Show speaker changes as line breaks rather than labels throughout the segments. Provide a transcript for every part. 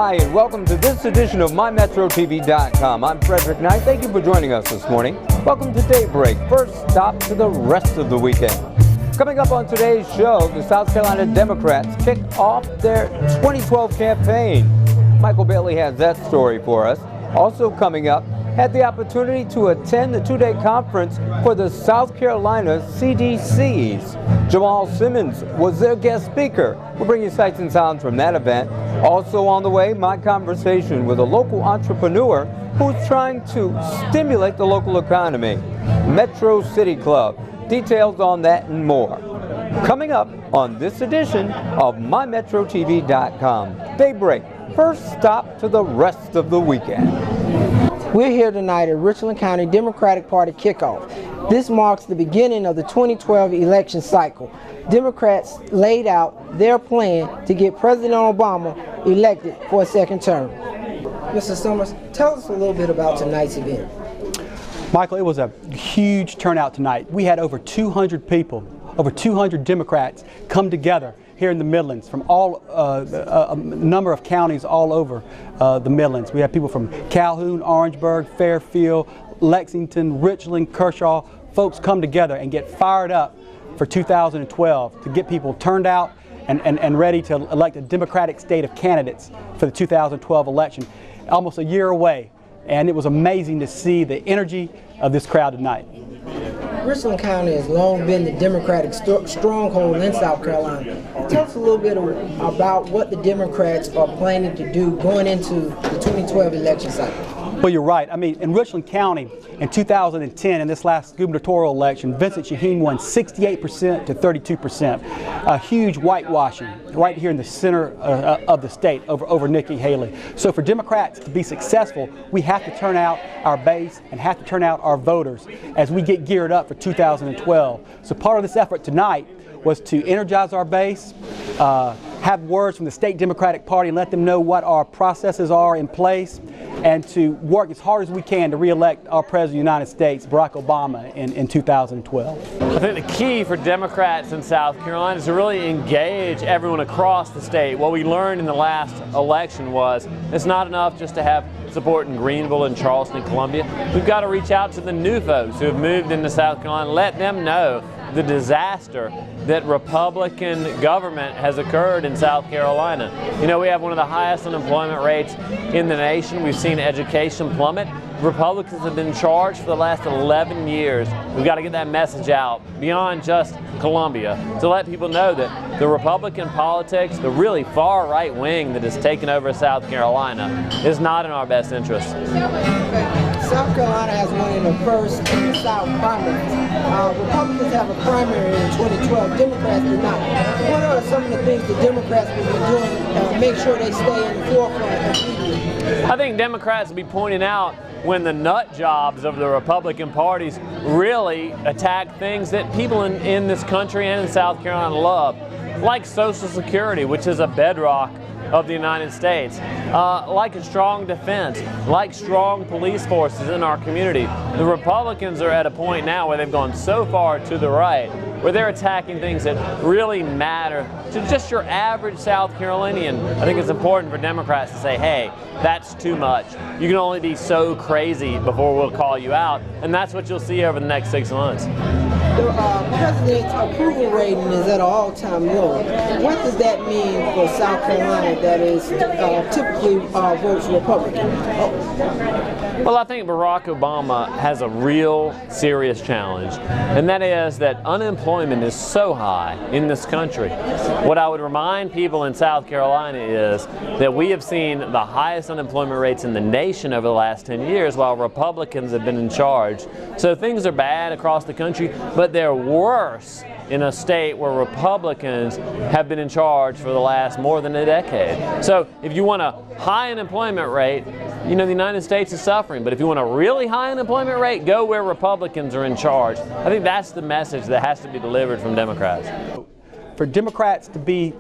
Hi, and welcome to this edition of MyMetroTV.com. I'm Frederick Knight. Thank you for joining us this morning. Welcome to Daybreak. First stop to the rest of the weekend. Coming up on today's show, the South Carolina Democrats kick off their 2012 campaign. Michael Bailey has that story for us. Also coming up, had the opportunity to attend the two-day conference for the South Carolina CDCs. Jamal Simmons was their guest speaker. We'll bring you sights and sounds from that event. Also on the way, my conversation with a local entrepreneur who's trying to stimulate the local economy. Metro City Club. Details on that and more. Coming up on this edition of MyMetroTV.com. Daybreak. First stop to the rest of the weekend.
We're here tonight at Richland County Democratic Party kickoff. This marks the beginning of the 2012 election cycle. Democrats laid out their plan to get President Obama elected for a second term. Mr. Summers, tell us a little bit about tonight's event.
Michael, it was a huge turnout tonight. We had over 200 people, over 200 Democrats come together here in the Midlands from all a number of counties all over the Midlands. We have people from Calhoun, Orangeburg, Fairfield, Lexington, Richland, Kershaw. Folks come together and get fired up for 2012 to get people turned out and ready to elect a Democratic slate of candidates for the 2012 election. Almost a year away, and it was amazing to see the energy of this crowd tonight.
Richland County has long been the Democratic stronghold in South Carolina. Tell us a little bit about what the Democrats are planning to do going into the 2012 election cycle.
Well, you're right. I mean, in Richland County in 2010, in this last gubernatorial election, Vincent Sheheen won 68% to 32%. A huge whitewashing right here in the center of the state over Nikki Haley. So for Democrats to be successful, we have to turn out our base and have to turn out our voters as we get geared up for 2012. So part of this effort tonight was to energize our base, have words from the state Democratic Party and let them know what our processes are in place, and to work as hard as we can to re-elect our President of the United States, Barack Obama, in 2012.
I think the key for Democrats in South Carolina is to really engage everyone across the state. What we learned in the last election was it's not enough just to have support in Greenville and Charleston and Columbia. We've got to reach out to the new folks who have moved into South Carolina, let them know the disaster that Republican government has occurred in South Carolina. You know, we have one of the highest unemployment rates in the nation. We've seen education plummet. Republicans have been in charge for the last 11 years. We've got to get that message out beyond just Columbia to let people know that the Republican politics, the really far right wing that has taken over South Carolina, is not in our best interest.
South Carolina has one in the first in the South primaries. Republicans have a primary in 2012. Democrats do not. What are some of the things the Democrats will be doing to make sure they stay in the forefront?
I think Democrats will be pointing out when the nut jobs of the Republican parties really attack things that people in this country and in South Carolina love, like Social Security, which is a bedrock of the United States, like a strong defense, like strong police forces in our community. The Republicans are at a point now where they've gone so far to the right where they're attacking things that really matter to just your average South Carolinian. I think it's important for Democrats to say, hey, that's too much. You can only be so crazy before we'll call you out, and that's what you'll see over the next 6 months.
The president's approval rating is at an all-time low. What does that mean for South Carolina that is typically votes Republican?
Well, I think Barack Obama has a real serious challenge, and that is that unemployment is so high in this country. What I would remind people in South Carolina is that we have seen the highest unemployment rates in the nation over the last 10 years while Republicans have been in charge. So things are bad across the country, but they're worse in a state where Republicans have been in charge for the last more than a decade. So if you want a high unemployment rate, you know, the United States is suffering. But if you want a really high unemployment rate, go where Republicans are in charge. I think that's the message that has to be delivered from Democrats.
For Democrats to be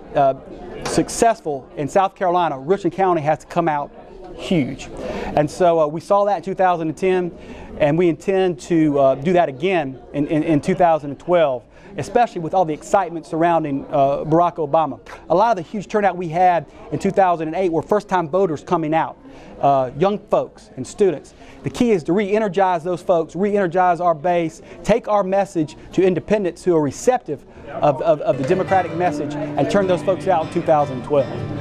successful in South Carolina, Richland County has to come out huge. And so we saw that in 2010, and we intend to do that again in 2012. Especially with all the excitement surrounding Barack Obama. A lot of the huge turnout we had in 2008 were first-time voters coming out, young folks and students. The key is to re-energize those folks, re-energize our base, take our message to independents who are receptive of the Democratic message, and turn those folks out in 2012.